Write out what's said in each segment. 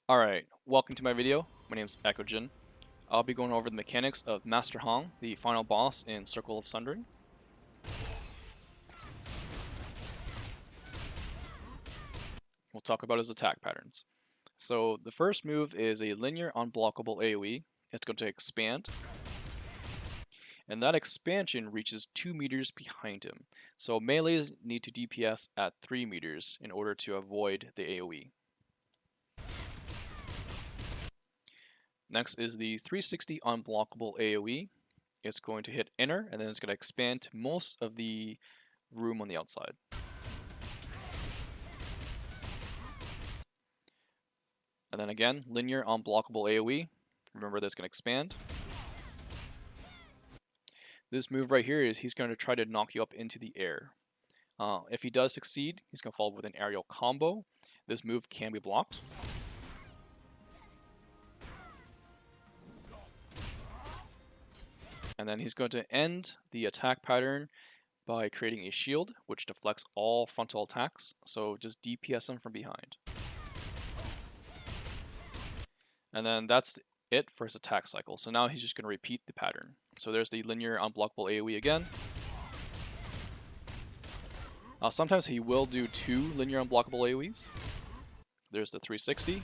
Alright, welcome to my video. My name is Eckogen. I'll be going over the mechanics of Master Hong, the final boss in Circle of Sundering. We'll talk about his attack patterns. So the first move is a linear unblockable AoE. It's going to expand, and that expansion reaches 2 meters behind him. So melees need to DPS at 3 meters in order to avoid the AoE. Next is the 360 unblockable AoE. It's going to hit inner, and then it's going to expand to most of the room on the outside. And then again, linear unblockable AoE. Remember that's going to expand. This move right here is he's going to try to knock you up into the air. If he does succeed, he's going to fall with an aerial combo. This move can be blocked. And then he's going to end the attack pattern by creating a shield, which deflects all frontal attacks. So just DPS him from behind. And then that's it for his attack cycle. So now he's just going to repeat the pattern. So there's the linear unblockable AoE again. Sometimes he will do 2 linear unblockable AoEs. There's the 360.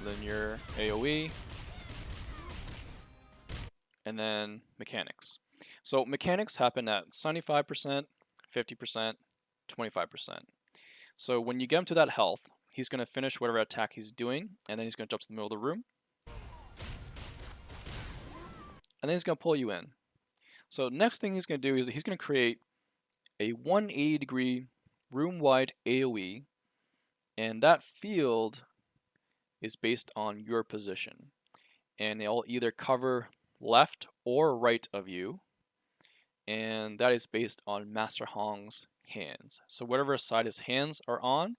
Linear AoE. And then mechanics. So mechanics happen at 75%, 50%, 25%. So when you get him to that health, he's going to finish whatever attack he's doing, and then he's going to jump to the middle of the room. And then he's going to pull you in. So next thing he's going to do is he's going to create a 180-degree room-wide AoE, and that field is based on your position. And it'll either cover left or right of you, and that is based on Master Hong's hands. So whatever side his hands are on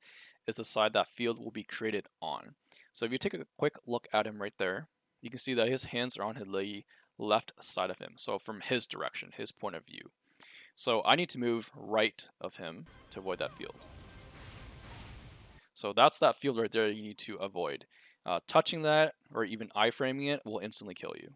is the side that field will be created on. So if you take a quick look at him right there, you can see that his hands are on the left side of him, so from his direction, his point of view. So I need to move right of him to avoid that field. So that's that field right there you need to avoid. Touching that or even iframing it will instantly kill you.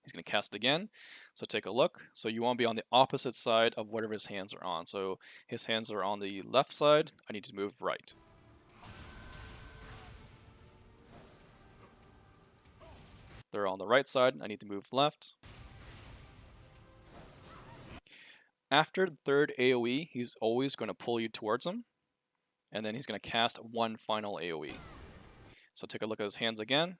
He's going to cast it again. So take a look. So you want to be on the opposite side of whatever his hands are on. So his hands are on the left side. I need to move right. They're on the right side. I need to move left. After the third AoE, he's always going to pull you towards him. And then he's going to cast one final AoE. So take a look at his hands again.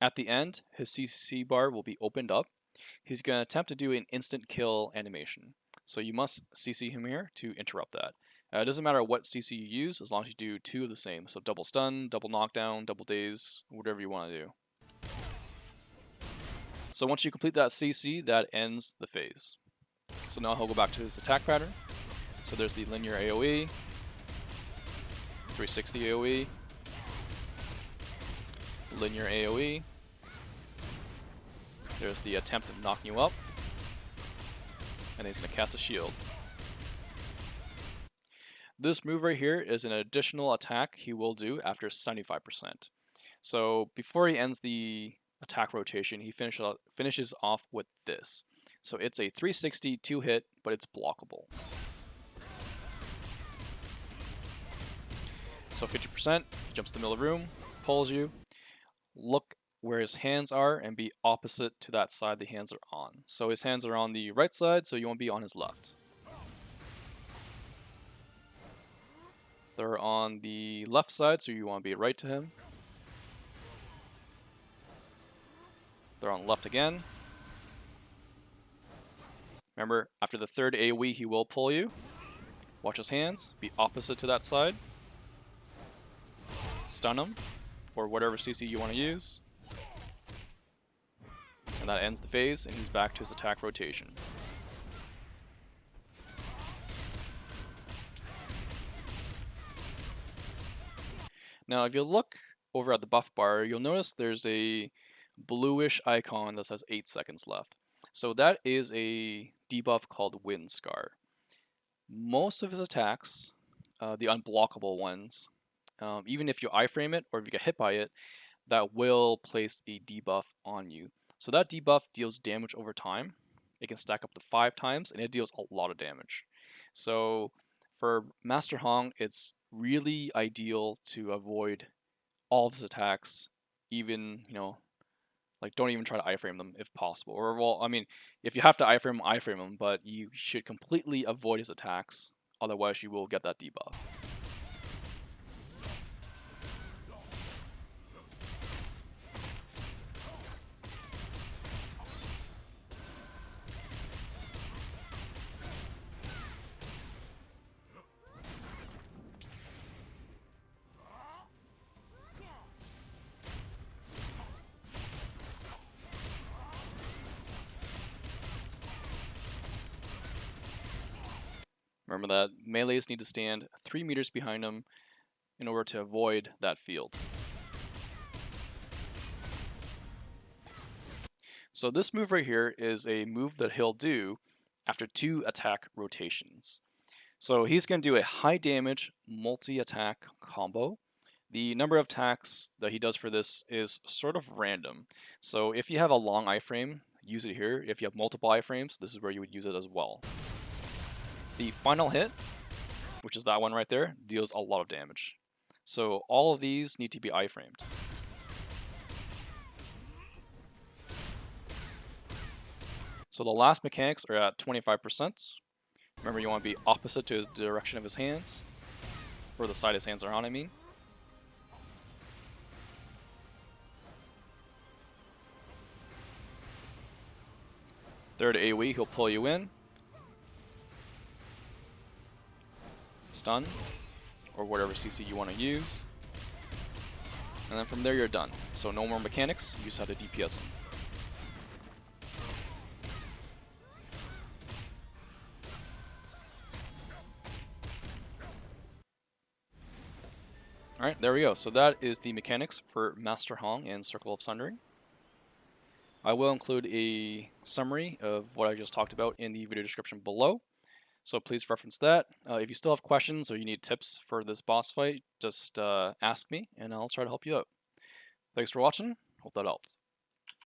At the end, his CC bar will be opened up. He's going to attempt to do an instant kill animation. So you must CC him here to interrupt that. It doesn't matter what CC you use, as long as you do 2 of the same. So double stun, double knockdown, double daze, whatever you want to do. So once you complete that CC, that ends the phase. So now he'll go back to his attack pattern. So there's the linear AoE, 360 AoE, linear AoE. There's the attempt of knocking you up. And he's going to cast a shield. This move right here is an additional attack he will do after 75%. So before he ends the attack rotation, he finishes off with this. So it's a 360 2-hit, but it's blockable. So 50%, he jumps to the middle of the room, pulls you. Look where his hands are and be opposite to that side the hands are on. So his hands are on the right side, so you won't be on his left. They're on the left side, so you want to be right to him. They're on the left again. Remember, after the third AoE, he will pull you. Watch his hands, be opposite to that side. Stun him, or whatever CC you want to use. And that ends the phase, and he's back to his attack rotation. Now, if you look over at the buff bar, you'll notice there's a bluish icon that says 8 seconds left. So that is a debuff called Wind Scar. Most of his attacks, the unblockable ones, even if you iframe it or if you get hit by it, that will place a debuff on you. So that debuff deals damage over time. It can stack up to 5 times, and it deals a lot of damage. So for Master Hong, it's really ideal to avoid all of his attacks, even, like don't even try to iframe them if possible. Or, well, I mean, if you have to iframe them, but you should completely avoid his attacks, otherwise you will get that debuff. Remember that melees need to stand 3 meters behind him in order to avoid that field. So this move right here is a move that he'll do after 2 attack rotations. So he's going to do a high damage multi-attack combo. The number of attacks that he does for this is sort of random. So if you have a long iframe, use it here. If you have multiple iframes, this is where you would use it as well. The final hit, which is that one right there, deals a lot of damage. So all of these need to be iframed. So the last mechanics are at 25%. Remember, you want to be opposite to his direction of his hands, or the side his hands are on, I mean. Third AoE, he'll pull you in. Stun, or whatever CC you want to use. And then from there you're done. So no more mechanics, you just have to DPS him. Alright, there we go. So that is the mechanics for Master Hong and Circle of Sundering. I will include a summary of what I just talked about in the video description below. So please reference that. If you still have questions or you need tips for this boss fight, just ask me and I'll try to help you out. Thanks for watching. Hope that helped.